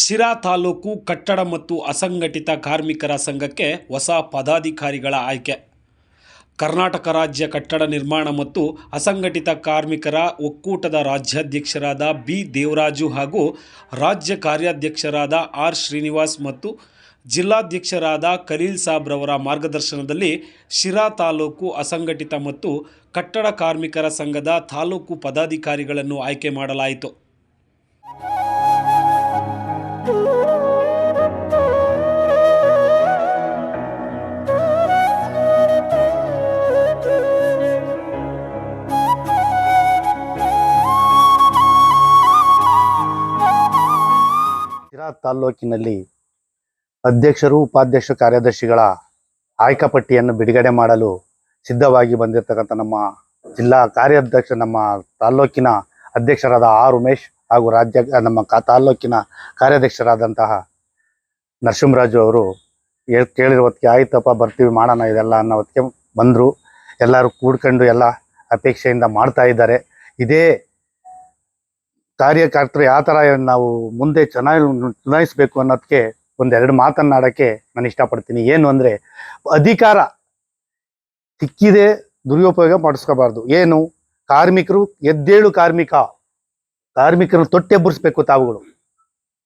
ಶಿರಾ ತಾಲೂಕು ಕಟ್ಟಡ ಮತ್ತು ಅಸಂಘಟಿತ ಕಾರ್ಮಿಕರ ಸಂಘಕ್ಕೆ ಹೊಸ ಪದಾಧಿಕಾರಿಗಳ ಆಯ್ಕೆ. ಕರ್ನಾಟಕ ರಾಜ್ಯ ಕಟ್ಟಡ ನಿರ್ಮಾಣ ಮತ್ತು ಅಸಂಘಟಿತ ಕಾರ್ಮಿಕರ ಒಕ್ಕೂಟದ ರಾಜ್ಯಾಧ್ಯಕ್ಷರಾದ ಬಿ ದೇವರಾಜು ಹಾಗೂ ರಾಜ್ಯ ಕಾರ್ಯಾಧ್ಯಕ್ಷರಾದ ಆರ್ ಶ್ರೀನಿವಾಸ್ ಮತ್ತು ಜಿಲ್ಲಾಧ್ಯಕ್ಷರಾದ ಖಲೀಲ್ ಸಾಬ್ರವರ ಮಾರ್ಗದರ್ಶನದಲ್ಲಿ ಶಿರಾ ತಾಲೂಕು ಅಸಂಘಟಿತ ಮತ್ತು ಕಟ್ಟಡ ಕಾರ್ಮಿಕರ ಸಂಘದ ತಾಲೂಕು ಪದಾಧಿಕಾರಿಗಳನ್ನು ಆಯ್ಕೆ ಮಾಡಲಾಯಿತು. ಶಿರಾ ತಾಲ್ಲೂಕಿನಲ್ಲಿ ಅಧ್ಯಕ್ಷರು, ಉಪಾಧ್ಯಕ್ಷ, ಕಾರ್ಯದರ್ಶಿಗಳ ಆಯ್ಕಾ ಪಟ್ಟಿಯನ್ನು ಬಿಡುಗಡೆ ಮಾಡಲು ಸಿದ್ಧವಾಗಿ ಬಂದಿರತಕ್ಕಂಥ ನಮ್ಮ ಜಿಲ್ಲಾ ಕಾರ್ಯಾಧ್ಯಕ್ಷ, ನಮ್ಮ ತಾಲ್ಲೂಕಿನ ಅಧ್ಯಕ್ಷರಾದ ಆರ್ ಉಮೇಶ್ ಹಾಗೂ ನಮ್ಮ ತಾಲ್ಲೂಕಿನ ಕಾರ್ಯಾಧ್ಯಕ್ಷರಾದಂತಹ ನರಸಿಂಹರಾಜು ಅವರು ಕೇಳಿರೋದಕ್ಕೆ ಆಯ್ತಪ್ಪ ಬರ್ತೀವಿ ಮಾಡೋಣ ಇದೆಲ್ಲ ಅನ್ನೋದಕ್ಕೆ ಬಂದರು. ಎಲ್ಲರೂ ಕೂಡ್ಕೊಂಡು ಎಲ್ಲ ಅಪೇಕ್ಷೆಯಿಂದ ಮಾಡ್ತಾ ಇದ್ದಾರೆ. ಇದೇ ಕಾರ್ಯಕರ್ತರು ಯಾವ ಥರ ನಾವು ಮುಂದೆ ಚೆನ್ನಾಗಿ ಚುನಾಯಿಸಬೇಕು ಅನ್ನೋದಕ್ಕೆ ಒಂದೆರಡು ಮಾತನ್ನಾಡೋಕ್ಕೆ ನಾನು ಇಷ್ಟಪಡ್ತೀನಿ. ಏನು ಅಂದರೆ, ಅಧಿಕಾರ ಸಿಕ್ಕಿದೆ ದುರುಪಯೋಗ ಮಾಡಿಸ್ಕೋಬಾರ್ದು. ಏನು ಕಾರ್ಮಿಕರು ಎದ್ದೇಳು ಕಾರ್ಮಿಕರು ತೊಟ್ಟೆಬ್ಬರಿಸ್ಬೇಕು. ತಾವುಗಳು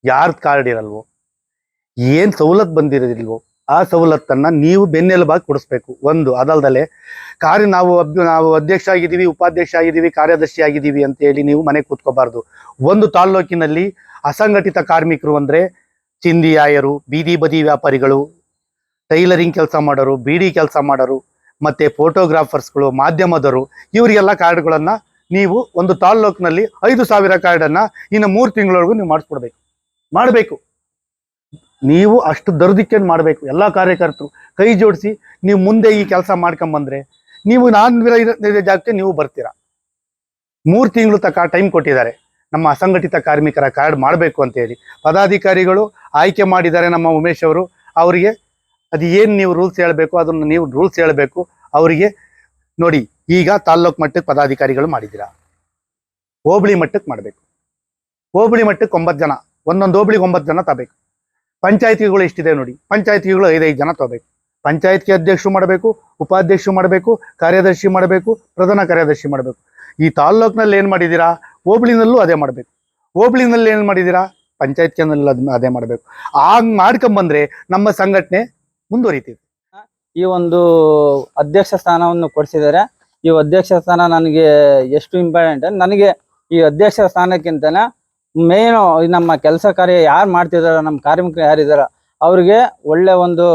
ಯಾರ್ದು ಕಾರ್ಡ್ ಇರಲ್ವೋ, ಏನು ಸವಲತ್ತು ಬಂದಿರೋದಿಲ್ವೋ ಆ ಸವಲತ್ತನ್ನು ನೀವು ಬೆನ್ನೆಲುಬಾಗಿ ಕೊಡಿಸ್ಬೇಕು. ಒಂದು ಅದಲ್ದಲೆ ನಾವು ಅಧ್ಯಕ್ಷ ಆಗಿದ್ದೀವಿ, ಉಪಾಧ್ಯಕ್ಷ ಆಗಿದ್ದೀವಿ, ಕಾರ್ಯದರ್ಶಿ ಆಗಿದ್ದೀವಿ ಅಂತೇಳಿ ನೀವು ಮನೆಗೆ ಕೂತ್ಕೋಬಾರ್ದು. ಒಂದು ತಾಲ್ಲೂಕಿನಲ್ಲಿ ಅಸಂಘಟಿತ ಕಾರ್ಮಿಕರು ಅಂದರೆ ಚಿಂದಿಯಾಯರು, ಬೀದಿ ಬದಿ ವ್ಯಾಪಾರಿಗಳು, ಟೈಲರಿಂಗ್ ಕೆಲಸ ಮಾಡೋರು, ಬೀಡಿ ಕೆಲಸ ಮಾಡೋರು, ಮತ್ತು ಫೋಟೋಗ್ರಾಫರ್ಸ್ಗಳು, ಮಾಧ್ಯಮದವರು, ಇವರಿಗೆಲ್ಲ ಕಾರ್ಡ್ಗಳನ್ನು ನೀವು ಒಂದು ತಾಲ್ಲೂಕಿನಲ್ಲಿ 5,000 ಕಾರ್ಡನ್ನು ಇನ್ನು 3 ತಿಂಗಳವರೆಗೂ ನೀವು ಮಾಡಬೇಕು. ನೀವು ಅಷ್ಟು ದರ್ದಿಕ್ಕೇನು ಮಾಡಬೇಕು. ಎಲ್ಲ ಕಾರ್ಯಕರ್ತರು ಕೈ ಜೋಡಿಸಿ ನೀವು ಮುಂದೆ ಈ ಕೆಲಸ ಮಾಡ್ಕೊಂಬಂದ್ರೆ ನೀವು ಜಾಗಕ್ಕೆ ನೀವು ಬರ್ತೀರಾ. 3 ತಿಂಗಳು ತನಕ ಟೈಮ್ ಕೊಟ್ಟಿದ್ದಾರೆ ನಮ್ಮ ಅಸಂಘಟಿತ ಕಾರ್ಮಿಕರ ಕಾರ್ಡ್ ಮಾಡಬೇಕು ಅಂತೇಳಿ. ಪದಾಧಿಕಾರಿಗಳು ಆಯ್ಕೆ ಮಾಡಿದ್ದಾರೆ ನಮ್ಮ ಉಮೇಶ್ ಅವರು. ಅವರಿಗೆ ಅದು ಏನು ನೀವು ರೂಲ್ಸ್ ಹೇಳಬೇಕು ಅದನ್ನು ನೀವು ರೂಲ್ಸ್ ಹೇಳಬೇಕು ಅವರಿಗೆ. ನೋಡಿ, ಈಗ ತಾಲ್ಲೂಕು ಮಟ್ಟಕ್ಕೆ ಪದಾಧಿಕಾರಿಗಳು ಮಾಡಿದ್ದೀರಾ, ಹೋಬಳಿ ಮಟ್ಟಕ್ಕೆ ಮಾಡಬೇಕು. ಹೋಬಳಿ ಮಟ್ಟಕ್ಕೆ 9 ಜನ, ಒಂದೊಂದು ಹೋಬಳಿಗೆ 9 ಜನ ತಗೋಬೇಕು. ಪಂಚಾಯತಿಗಳು ಎಷ್ಟಿದೆ ನೋಡಿ, ಪಂಚಾಯತಿಗಳು 5 ಜನ ತಗೋಬೇಕು. ಪಂಚಾಯತ್ಗೆ ಅಧ್ಯಕ್ಷರು ಮಾಡಬೇಕು, ಉಪಾಧ್ಯಕ್ಷರು ಮಾಡಬೇಕು, ಕಾರ್ಯದರ್ಶಿ ಮಾಡಬೇಕು, ಪ್ರಧಾನ ಕಾರ್ಯದರ್ಶಿ ಮಾಡಬೇಕು. ಈ ತಾಲ್ಲೂಕಿನಲ್ಲಿ ಏನು ಮಾಡಿದ್ದೀರಾ, ಹೋಬಳಿನಲ್ಲೂ ಅದೇ ಮಾಡಬೇಕು. ಹೋಬಳಿನಲ್ಲಿ ಏನು ಮಾಡಿದ್ದೀರಾ, ಪಂಚಾಯತ್ನಲ್ಲಿ ಅದೇ ಮಾಡಬೇಕು. ಹಂಗೆ ಮಾಡ್ಕೊಂಬಂದ್ರೆ ನಮ್ಮ ಸಂಘಟನೆ ಮುಂದುವರಿತೀವಿ. ಈ ಒಂದು ಅಧ್ಯಕ್ಷ ಸ್ಥಾನವನ್ನು ಕೊಡಿಸಿದ್ದಾರೆ. ಈ ಅಧ್ಯಕ್ಷ ಸ್ಥಾನ ನನಗೆ ಎಷ್ಟು ಇಂಪಾರ್ಟೆಂಟ್, ನನಗೆ ಈ ಅಧ್ಯಕ್ಷ ಸ್ಥಾನಕ್ಕಿಂತನ ಮೇನು ನಮ್ಮ ಕೆಲಸ ಕಾರ್ಯ ಯಾರು ಮಾಡ್ತಿದಾರೋ, ನಮ್ಮ ಕಾರ್ಮಿಕರು ಯಾರಿದಾರೋ ಅವ್ರಿಗೆ ಒಳ್ಳೆ ಒಂದು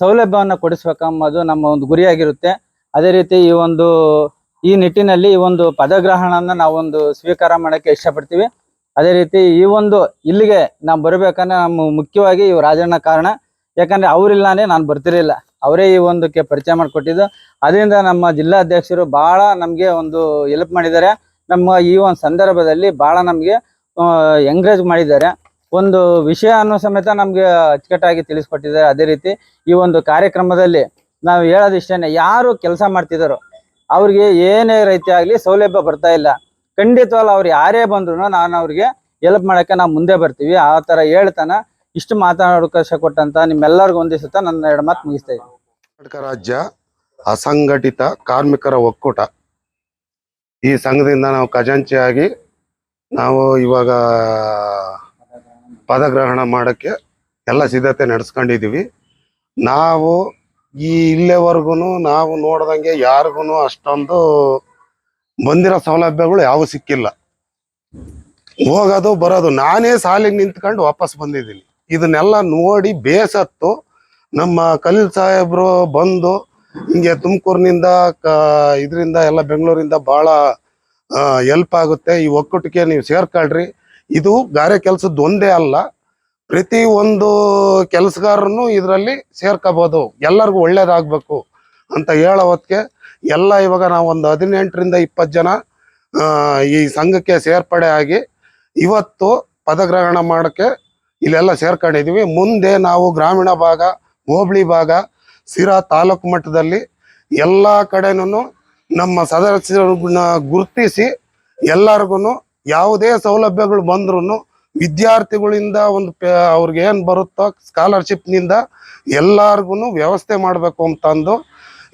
ಸೌಲಭ್ಯವನ್ನು ಕೊಡಿಸ್ಬೇಕಂಬುದು ನಮ್ಮ ಒಂದು ಗುರಿಯಾಗಿರುತ್ತೆ. ಅದೇ ರೀತಿ ಈ ನಿಟ್ಟಿನಲ್ಲಿ ಈ ಒಂದು ಪದಗ್ರಹಣನ ನಾವೊಂದು ಸ್ವೀಕಾರ ಮಾಡೋಕ್ಕೆ ಇಷ್ಟಪಡ್ತೀವಿ. ಅದೇ ರೀತಿ ಇಲ್ಲಿಗೆ ನಾವು ಬರಬೇಕಂದ್ರೆ ನಮ್ಮ ಮುಖ್ಯವಾಗಿ ಇವು ರಾಜಣ್ಣ ಕಾರಣ. ಯಾಕಂದ್ರೆ ಅವರಿಲ್ಲಾಂದ್ರೆ ನಾನು ಬರ್ತಿರ್ಲಿಲ್ಲ, ಅವರೇ ಈ ಒಂದಕ್ಕೆ ಪರಿಚಯ ಮಾಡಿಕೊಟ್ಟಿದ್ದು. ಅದರಿಂದ ನಮ್ಮ ಜಿಲ್ಲಾಧ್ಯಕ್ಷರು ಬಹಳ ನಮಗೆ ಒಂದು ಹೆಲ್ಪ್ ಮಾಡಿದ್ದಾರೆ. ನಮ್ಮ ಈ ಒಂದು ಸಂದರ್ಭದಲ್ಲಿ ಬಹಳ ನಮಗೆ ಎಂಕರೇಜ್ ಮಾಡಿದ್ದಾರೆ. ಒಂದು ವಿಷಯವನ್ನು ಸಮೇತ ನಮಗೆ ಅಚ್ಚುಕಟ್ಟಾಗಿ ತಿಳಿಸ್ಕೊಟ್ಟಿದ್ದಾರೆ. ಅದೇ ರೀತಿ ಈ ಒಂದು ಕಾರ್ಯಕ್ರಮದಲ್ಲಿ ನಾವು ಹೇಳೋದಿಷ್ಟೇನೆ, ಯಾರು ಕೆಲಸ ಮಾಡ್ತಿದ್ದಾರೋ ಅವ್ರಿಗೆ ಏನೇ ರೀತಿ ಆಗಲಿ ಸೌಲಭ್ಯ ಬರ್ತಾ ಇಲ್ಲ, ಖಂಡಿತವಲ್ಲ ಅವ್ರು ಯಾರೇ ಬಂದ್ರು ನಾನು ಅವ್ರಿಗೆ ಹೆಲ್ಪ್ ಮಾಡೋಕ್ಕೆ ನಾವು ಮುಂದೆ ಬರ್ತೀವಿ. ಆ ಥರ ಹೇಳ್ತಾನ ಇಷ್ಟು ಮಾತನಾಡೋಕಾಶ ಕೊಟ್ಟಂತ ನಿಮ್ಮೆಲ್ಲರಿಗೂ ಹೊಂದಿಸುತ್ತಾ ನನ್ನ 2 ಮಾತು ಮುಗಿಸ್ತಾ ಇದ್ದೀನಿ. ಕರ್ನಾಟಕ ರಾಜ್ಯ ಅಸಂಘಟಿತ ಕಾರ್ಮಿಕರ ಒಕ್ಕೂಟ, ಈ ಸಂಘದಿಂದ ನಾವು ಖಜಾಂಚಿಯಾಗಿ ನಾವು ಇವಾಗ ಪದಗ್ರಹಣ ಮಾಡೋಕ್ಕೆ ಎಲ್ಲ ಸಿದ್ಧತೆ ನಡೆಸ್ಕೊಂಡಿದ್ದೀವಿ. ನಾವು ಇಲ್ಲಿವರೆಗೂ ನಾವು ನೋಡ್ದಂಗೆ ಯಾರಿಗೂ ಅಷ್ಟೊಂದು ಬಂದಿರೋ ಸೌಲಭ್ಯಗಳು ಯಾವ ಸಿಕ್ಕಿಲ್ಲ. ಹೋಗೋದು ಬರೋದು ನಾನೇ ಸಾಲಿಗೆ ನಿಂತ್ಕೊಂಡು ವಾಪಸ್ ಬಂದಿದ್ದೀನಿ. ಇದನ್ನೆಲ್ಲ ನೋಡಿ ಬೇಸತ್ತು ನಮ್ಮ ಖಲೀಲ್ ಸಾಹೇಬ್ರು ಬಂದು ಹಿಂಗೆ ತುಮಕೂರಿನಿಂದ ಇದರಿಂದ ಎಲ್ಲ ಬೆಂಗಳೂರಿಂದ ಭಾಳ ಹೆಲ್ಪ್ ಆಗುತ್ತೆ, ಈ ಒಕ್ಕೂಟಕ್ಕೆ ನೀವು ಸೇರ್ಕೊಳ್ರಿ. ಇದು ಗಾರೆ ಕೆಲಸದ್ದು ಒಂದೇ ಅಲ್ಲ, ಪ್ರತಿ ಒಂದು ಕೆಲಸಗಾರನು ಇದರಲ್ಲಿ ಸೇರ್ಕೋಬೋದು, ಎಲ್ಲರಿಗೂ ಒಳ್ಳೇದಾಗಬೇಕು ಅಂತ ಹೇಳೋ ಹೊತ್ತಿಗೆ ಎಲ್ಲ ಇವಾಗ ನಾವು ಒಂದು 18ರಿಂದ 20 ಜನ ಈ ಸಂಘಕ್ಕೆ ಸೇರ್ಪಡೆ ಆಗಿ ಇವತ್ತು ಪದಗ್ರಹಣ ಮಾಡೋಕ್ಕೆ ಇಲ್ಲೆಲ್ಲ ಸೇರ್ಕೊಂಡಿದ್ದೀವಿ. ಮುಂದೆ ನಾವು ಗ್ರಾಮೀಣ ಭಾಗ, ಹೋಬಳಿ ಭಾಗ, ಶಿರಾ ತಾಲೂಕು ಮಟ್ಟದಲ್ಲಿ ಎಲ್ಲ ಕಡೆನೂ ನಮ್ಮ ಸದಸ್ಯರನ್ನ ಗುರುತಿಸಿ ಎಲ್ಲರಿಗೂ ಯಾವುದೇ ಸೌಲಭ್ಯಗಳು ಬಂದ್ರೂ ವಿದ್ಯಾರ್ಥಿಗಳಿಂದ ಒಂದು ಅವ್ರಿಗೆ ಏನ್ ಬರುತ್ತೋ ಸ್ಕಾಲರ್ಶಿಪ್ ನಿಂದ ಎಲ್ಲಾರ್ಗು ವ್ಯವಸ್ಥೆ ಮಾಡ್ಬೇಕು ಅಂತಂದು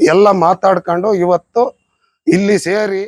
ಎಲ್ಲ ಮಾತಾಡ್ಕೊಂಡು ಇವತ್ತು ಇಲ್ಲಿ ಸೇರಿ